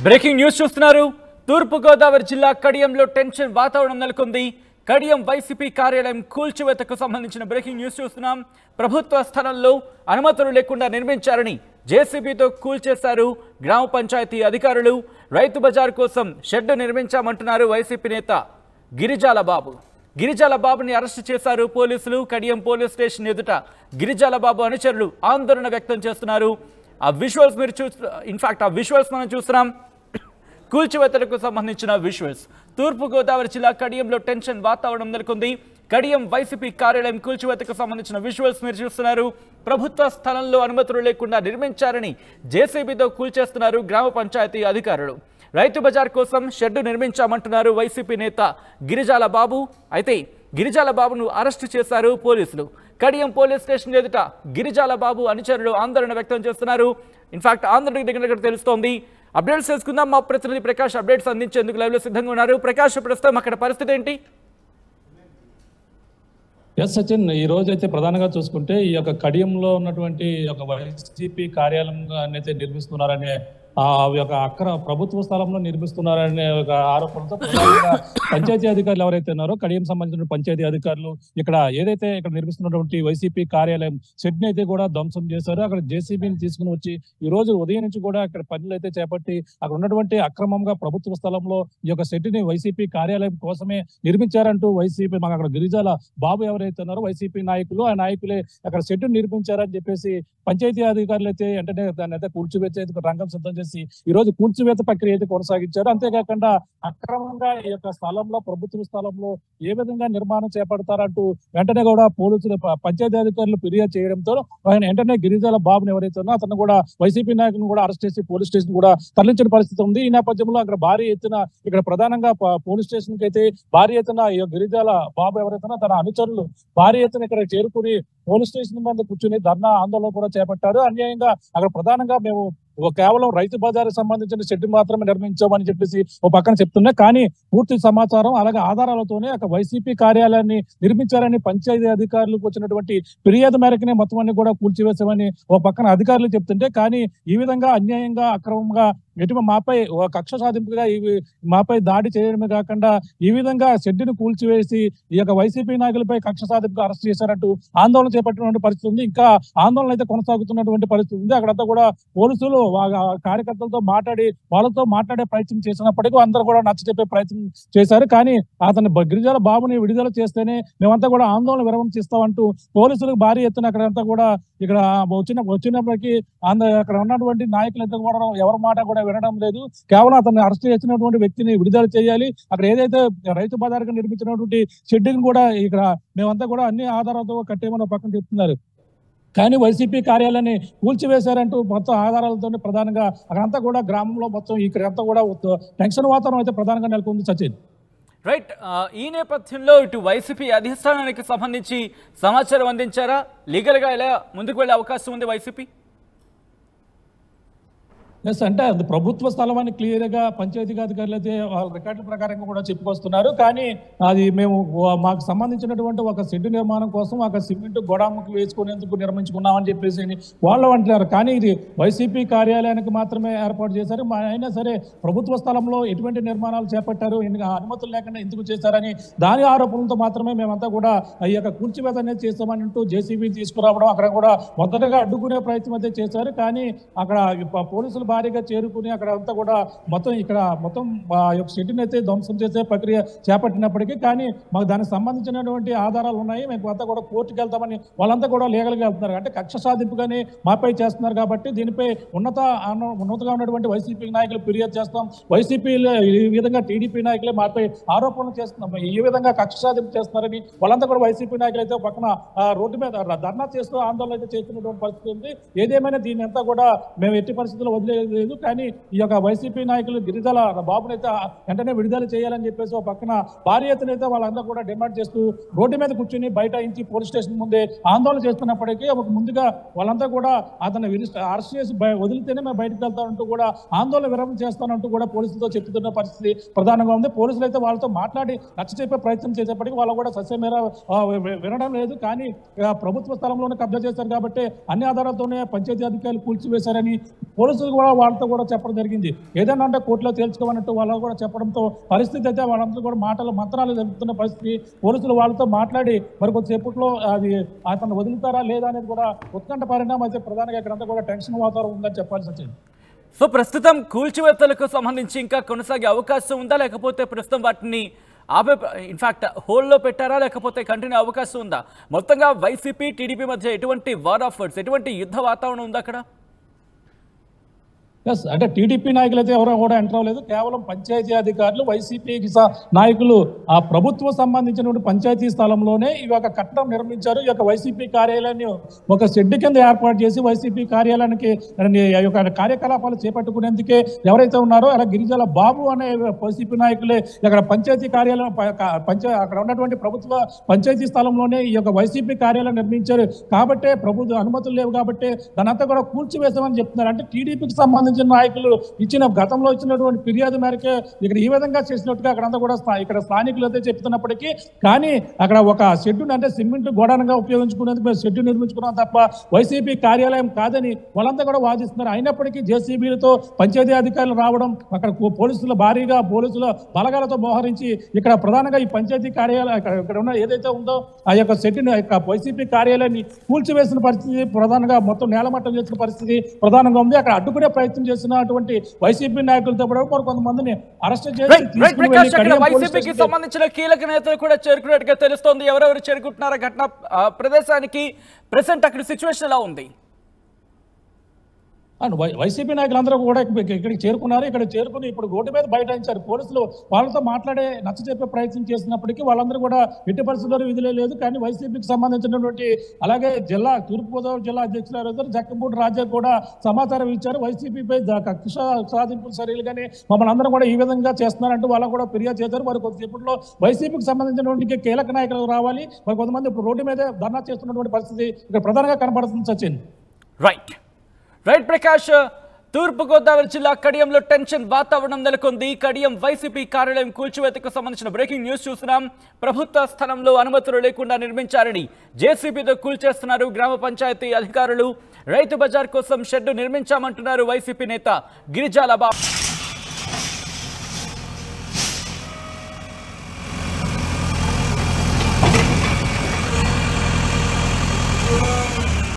Breaking news చూస్తున్నారు. తూర్పు గోదావరి జిల్లా కడియంలో టెన్షన్ వాతావరణం నెలకొంది. కడియం వైసీపీ కార్యాలయం కూల్చివేతకు సంబంధించిన బ్రేకింగ్ న్యూస్ చూస్తున్నాం. ప్రభుత్వ స్థలంలో అనుమతులు లేకుండా నిర్మించారని జేసీబీతో కూల్చేశారు గ్రామ పంచాయతీ అధికారులు. రైతు బజార్ కోసం షెడ్ నిర్మించామంటున్నారు వైసీపీ నేత గిరిజాల బాబు. గిరిజాల బాబుని అరెస్టు చేశారు పోలీసులు. కడియం పోలీస్ స్టేషన్ ఎదుట గిరిజాల బాబు అనుచరులు ఆందోళన వ్యక్తం చేస్తున్నారు. ఆ విజువల్స్ మీరు ఆ విజువల్స్ మనం చూస్తున్నాం. కూల్చివేతలకు సంబంధించిన విజువల్స్. తూర్పు గోదావరి జిల్లా కడియంలో టెన్షన్ వాతావరణం నెలకొంది. కడియం వైసీపీ కార్యాలయం కూల్చివేతకు సంబంధించిన విజువల్స్ మీరు చూస్తున్నారు. ప్రభుత్వ స్థలంలో అనుమతులు లేకుండా నిర్మించారని జేసీబీతో కూల్చేస్తున్నారు గ్రామ పంచాయతీ అధికారులు. రైతు బజార్ కోసం షెడ్ నిర్మించామంటున్నారు వైసీపీ నేత గిరిజాల బాబు. అయితే గిరిజాల బాబును అరెస్టు చేశారు పోలీసులు. కడియం పోలీస్ స్టేషన్ ఎదుట గిరిజాల బాబు అనుచరులు ఆందోళన వ్యక్తం చేస్తున్నారు. ఇన్ఫాక్ట్ ఆందోళన దగ్గర తెలుస్తోంది. అప్డేట్స్ తెలుసుకుందాం. మా ప్రతినిధి ప్రకాష్ అప్డేట్స్ అందించేందుకు లైవ్లో సిద్ధంగా ఉన్నారు. ప్రకాష్, ప్రస్తుతం అక్కడ పరిస్థితి ఏంటి? ఎస్ సచిన్, ఈ రోజు అయితే ప్రధానంగా చూసుకుంటే ఈ యొక్క కడియంలో ఉన్నటువంటి ఒక వైసీపీ కార్యాలయం అయితే నిర్మిస్తున్నారనే ప్రభుత్వ స్థలంలో నిర్మిస్తున్నారనే ఒక ఆరోపణతో పంచాయతీ అధికారులు ఎవరైతే ఉన్నారో కడియం సంబంధించిన పంచాయతీ అధికారులు ఇక్కడ నిర్మిస్తున్నటువంటి వైసీపీ కార్యాలయం షెడ్ ని అయితే కూడా ధ్వంసం చేశారు. అక్కడ జేసీబీని తీసుకుని వచ్చి ఈ రోజు ఉదయం నుంచి కూడా అక్కడ పనులు అయితే చేపట్టి అక్కడ ఉన్నటువంటి అక్రమంగా ప్రభుత్వ స్థలంలో ఈ యొక్క షెడ్ ని వైసీపీ కార్యాలయం కోసమే నిర్మించారంటూ వైసీపీ మాకు అక్కడ గిరిజాల బాబు ఎవరైతే ఉన్నారో వైసీపీ నాయకులు, ఆ నాయకులే అక్కడ షెడ్ నిర్మించారని చెప్పేసి పంచాయతీ అధికారులు అయితే వెంటనే దాన్ని అయితే కూల్చివేసేందుకు రంగం సిద్ధం చేసి ఈ రోజు కూల్చివేత ప్రక్రియ అయితే కొనసాగించారు. అంతేకాకుండా అక్రమంగా ఈ యొక్క స్థలంలో ప్రభుత్వ స్థలంలో ఏ విధంగా నిర్మాణం చేపడతారంటూ వెంటనే కూడా పోలీసులు పంచాయతీ అధికారులు ఫిర్యాదు చేయడంతో ఆయన వెంటనే గిరిజాల బాబుని ఎవరైతే ఉన్నా అతను కూడా వైసీపీ నాయకులను కూడా అరెస్ట్ చేసి పోలీస్ స్టేషన్ కూడా తరలించిన పరిస్థితి ఉంది. ఈ నేపథ్యంలో అక్కడ భారీ ఎత్తున ఇక్కడ ప్రధానంగా పోలీస్ స్టేషన్ కి అయితే భారీ ఎత్తున ఈ గిరిజాల బాబు ఎవరైతే తన అనుచరులు భారీ ఎత్తున ఇక్కడ చేరుకుని పోలీస్ స్టేషన్ మీద కూర్చుని ధర్నా ఆందోళన కూడా చేపట్టారు. అన్యాయంగా అక్కడ ప్రధానంగా మేము కేవలం రైతు బజార్ సంబంధించిన షెడ్ మాత్రమే నిర్మించామని చెప్పేసి ఓ పక్కన చెప్తున్నా, కానీ పూర్తి సమాచారం అలాగే ఆధారాలతోనే అక్కడ వైసీపీ కార్యాలయాన్ని నిర్మించారని పంచాయతీ అధికారులకు వచ్చినటువంటి ఫిర్యాదు మేరకునే మొత్తం అన్ని కూడా కూల్చివేశామని ఓ పక్కన అధికారులు చెప్తుంటే, కానీ ఈ విధంగా అన్యాయంగా అక్రమంగా మాపై కక్ష సాధింపుగా మాపై దాడి చేయడమే కాకుండా ఈ విధంగా షెడ్డును కూల్చివేసి ఈ యొక్క వైసీపీ నాయకులపై కక్ష సాధింపుగా అరెస్ట్ చేశారంటూ ఆందోళన చేపట్టినటువంటి పరిస్థితి ఉంది. ఇంకా ఆందోళన అయితే కొనసాగుతున్నటువంటి పరిస్థితి ఉంది. అక్కడంతా కూడా పోలీసులు కార్యకర్తలతో వాళ్ళతో మాట్లాడే ప్రయత్నం చేసినప్పటికీ అందరూ కూడా నచ్చజెప్పే ప్రయత్నం చేశారు. కానీ అతని గిరిజాల బాబుని విడుదల చేస్తేనే మేమంతా కూడా ఆందోళన విరమణ చేస్తామంటూ పోలీసులకు భారీ ఎత్తున అక్కడంతా కూడా ఇక్కడ వచ్చినప్పటికీ అక్కడ ఉన్నటువంటి నాయకులంతా కూడా ఎవరి మాట కూడా వినడం లేదు. కేవలం అతన్ని అరెస్ట్ చేసినటువంటి వ్యక్తిని విడుదల చేయాలి, అక్కడ ఏదైతే రైతు బజార్గా నిర్మించినటువంటి షెడ్డుని కూడా ఇక్కడ మేమంతా కూడా అన్ని ఆధారాలతో కట్టేమని పక్కన చెప్తున్నారు. కానీ వైసీపీ కార్యాలయాన్ని కూల్చివేశారంటూ మొత్తం ఆధారాలతో ప్రధానంగా అక్కడంతా కూడా గ్రామంలో మొత్తం ఇక్కడంతా కూడా టెన్షన్ వాతావరణం అయితే ప్రధానంగా నెలకొంది. సచిన్, రైట్. ఈ నేపథ్యంలో ఇటు వైసీపీ అధిష్టానానికి సంబంధించి సమాచారం అందించారా? లీగల్గా ఎలా ముందుకు వెళ్ళే అవకాశం ఉంది వైసీపీ? ఎస్, అంటే అది ప్రభుత్వ స్థలం అని క్లియర్ గా పంచాయతీ అధికారులు అయితే వాళ్ళ రికార్డుల ప్రకారంగా కూడా చెప్పుకొస్తున్నారు. కానీ అది మేము మాకు సంబంధించినటువంటి ఒక షెడ్ నిర్మాణం కోసం ఒక సిమెంట్ గోడాముకి వేసుకునేందుకు నిర్మించుకున్నామని చెప్పేసి వాళ్ళు అంటున్నారు. కానీ ఇది వైసీపీ కార్యాలయానికి మాత్రమే ఏర్పాటు చేశారు. అయినా సరే ప్రభుత్వ స్థలంలో ఎటువంటి నిర్మాణాలు చేపట్టారు, అనుమతులు లేకుండా ఎందుకు చేశారని దాని ఆరోపణలతో మాత్రమే మేమంతా కూడా ఈ యొక్క కూల్చివేత అనేది చేస్తామని అంటూ జేసీబీ తీసుకురావడం అక్కడ కూడా మొదటగా అడ్డుకునే ప్రయత్నం అయితే చేశారు. కానీ అక్కడ పోలీసులు భారీగా చేరుకుని అక్కడ అంతా కూడా మొత్తం షెడ్ని అయితే ధ్వంసం చేసే ప్రక్రియ చేపట్టినప్పటికీ కానీ మాకు దానికి సంబంధించినటువంటి ఆధారాలు ఉన్నాయి, మేము అంతా కూడా కోర్టుకు వెళ్తామని వాళ్ళంతా కూడా లీగల్గా వెళ్తున్నారు. అంటే కక్ష సాధింపుగానే మాపై చేస్తున్నారు కాబట్టి దీనిపై ఉన్నతగా ఉన్నటువంటి వైసీపీ నాయకులు ఫిర్యాదు చేస్తాం. వైసీపీలో ఈ విధంగా టీడీపీ నాయకులే మాపై ఆరోపణలు చేస్తున్నాం, ఈ విధంగా కక్ష సాధింపు చేస్తున్నారని వాళ్ళంతా కూడా వైసీపీ నాయకులు అయితే పక్కన రోడ్డు మీద ధర్నా చేస్తూ ఆందోళన అయితే చేస్తున్నటువంటి పరిస్థితి ఉంది. ఏదేమైనా దీన్ని అంతా కూడా మేము ఎట్టి పరిస్థితుల్లో వదిలేదు. కానీ ఈ యొక్క వైసీపీ నాయకులు గిరిజాల బాబునైతే వెంటనే విడుదల చేయాలని చెప్పేసి ఒక పక్కన భారీ ఎత్తున అయితే వాళ్ళందరూ కూడా డిమాండ్ చేస్తూ రోడ్డు మీద కూర్చుని బయట ఇంచి పోలీస్ స్టేషన్ ముందే ఆందోళన చేస్తున్నప్పటికీ ముందుగా వాళ్ళంతా కూడా అతన్ని అరెస్ట్ చేసి వదిలితేనే మేము బయటకు వెళ్తామంటూ కూడా ఆందోళన విరమణ చేస్తానంటూ కూడా పోలీసులతో చెప్తున్న పరిస్థితి ప్రధానంగా ఉంది. పోలీసులు అయితే వాళ్ళతో మాట్లాడి నచ్చ చెప్పే ప్రయత్నం చేసేప్పటికీ వాళ్ళు కూడా సస్యమేర వినడం లేదు. కానీ ప్రభుత్వ స్థలంలోనే కబ్జా చేశారు కాబట్టి అన్ని ఆధారాలతోనే పంచాయతీ అధికారులు కూల్చివేశారని పోలీసులు కూడా కూడా వాళ్ళతో కూడా చెప్పడం జరిగింది. ఏదైనా అంటే కోర్టులో తేల్చుకోమన్నట్టు వాళ్ళు కూడా చెప్పడంతో పరిస్థితి అయితే వాళ్ళందరూ కూడా మంత్రాలు జరుగుతున్న పరిస్థితి. పోలీసులు వాళ్ళతో మాట్లాడి మరి కొద్దిసేపట్లో అది అతను వదులుతారా లేదా అనేది కూడా ఉత్కంఠ పరిణామం అయితే ప్రధానంగా ఇక్కడంతా కూడా టెన్షన్ వాతావరణం ఉందని చెప్పాల్సి వచ్చింది. సో ప్రస్తుతం కూల్చివేతలకు సంబంధించి ఇంకా కొనసాగే అవకాశం ఉందా, లేకపోతే ప్రస్తుతం వాటిని ఇన్ఫాక్ట్ హోల్లో పెట్టారా, లేకపోతే కంటిన్యూ అవకాశం ఉందా? మొత్తంగా వైసీపీ టీడీపీ మధ్య ఎటువంటి వార్ ఆఫ్ వర్డ్స్, ఎటువంటి యుద్ధ వాతావరణం ఉందా అక్కడ? ఎస్, అంటే టీడీపీ నాయకులు అయితే ఎవరో కూడా ఎంటర్ అవ్వలేదు. కేవలం పంచాయతీ అధికారులు, వైసీపీ నాయకులు ఆ ప్రభుత్వం సంబంధించినటువంటి పంచాయతీ స్థలంలోనే ఈ యొక్క కట్టడం నిర్మించారు. ఈ యొక్క వైసీపీ కార్యాలయాన్ని ఒక షెడ్ కింద ఏర్పాటు చేసి వైసీపీ కార్యాలయానికి యొక్క కార్యకలాపాలు చేపట్టుకునేందుకే ఎవరైతే ఉన్నారో అలా గిరిజల బాబు అనే వైసీపీ నాయకులే ఇక్కడ పంచాయతీ కార్యాలయం అక్కడ ఉన్నటువంటి ప్రభుత్వ పంచాయతీ స్థలంలోనే ఈ యొక్క వైసీపీ కార్యాలయం నిర్మించారు. కాబట్టే ప్రభుత్వ అనుమతులు లేవు కాబట్టి దానంతా కూడా కూల్చివేసామని చెప్తున్నారు. అంటే టీడీపీకి సంబంధించిన నాయకులు గతంలో ఇచ్చినటువంటి ఫిర్యాదు మేరకే ఇక్కడ ఈ విధంగా చేసినట్టుగా అక్కడంతా కూడా ఇక్కడ స్థానికులు అయితే చెప్తున్నప్పటికీ కానీ అక్కడ ఒక షెడ్డు అంటే సిమెంట్ గోడౌన్గా ఉపయోగించుకునేందుకు మేము షెడ్డు నిర్మించుకున్నాం తప్ప వైసీపీ కార్యాలయం కాదని వాళ్ళంతా కూడా వాదిస్తున్నారు. అయినప్పటికీ జేసీబీలతో పంచాయతీ అధికారులు రావడం, అక్కడ భారీగా పోలీసుల బలగాలతో మోహరించి ఇక్కడ ప్రధానంగా ఈ పంచాయతీ కార్యాలయం ఇక్కడ ఉన్న ఏదైతే ఉందో ఆ యొక్క షెడ్డుని వైసీపీ కార్యాలయాన్ని కూల్చివేసిన పరిస్థితి, ప్రధానంగా మొత్తం నేలమట్టం చేసిన పరిస్థితి ప్రధానంగా ఉంది. అక్కడ అడ్డుకునే ప్రయత్నం చేసినటువంటి వైసీపీ నాయకులతో కూడా కొంతమందిని అరెస్ట్ చేసి వైసీపీకి సంబంధించిన కీలక నేతలు కూడా చేరుకున్నట్టుగా తెలుస్తోంది. ఎవరెవరు చేరుకుంటున్నారో ఘటన ప్రదేశానికి, ప్రెసెంట్ అక్కడ సిచ్యువేషన్ ఎలా ఉంది? వైసీపీ నాయకులందరూ కూడా ఇక్కడికి చేరుకున్నారు. ఇక్కడ చేరుకుని ఇప్పుడు రోడ్డు మీద బైఠాయించారు. పోలీసులు వాళ్ళతో మాట్లాడే నచ్చజెప్పే ప్రయత్నం చేసినప్పటికీ వాళ్ళందరూ కూడా ఎట్టి పరిస్థితుల్లో విధులే లేదు. కానీ వైసీపీకి సంబంధించినటువంటి అలాగే తూర్పుగోదావరి జిల్లా అధ్యక్షులు జక్కంపూడి రాజా కూడా సమాచారం ఇచ్చారు. వైసీపీపై కక్ష సాధింపులు చర్యలుగానే మమ్మల్ని అందరం కూడా ఈ విధంగా చేస్తున్నారంటూ వాళ్ళు కూడా ఫిర్యాదు చేశారు. మరి కొద్దిసేపట్లో వైసీపీకి సంబంధించినటువంటి కీలక నాయకులు రావాలి. మరి కొంతమంది ఇప్పుడు రోడ్డు మీదే ధర్నా చేస్తున్నటువంటి పరిస్థితి ఇక్కడ ప్రధానంగా కనబడుతుంది. సచిన్ రైట్ ప్రకాష్, తూర్పుగోదావరి జిల్లా కడియంలో టెన్షన్ వాతావరణం నెలకొంది. కడియం వైసీపీ కార్యాలయం కూల్చివేతకు సంబంధించిన బ్రేకింగ్ న్యూస్ చూస్తున్నాం. ప్రభుత్వ స్థలంలో అనుమతులు లేకుండా నిర్మించారని జేసీబీతో కూల్చేస్తున్నారు గ్రామ పంచాయతీ అధికారులు. రైతు బజార్ కోసం షెడ్డు నిర్మించామంటున్నారు వైసీపీ నేత గిరిజాల బాబు.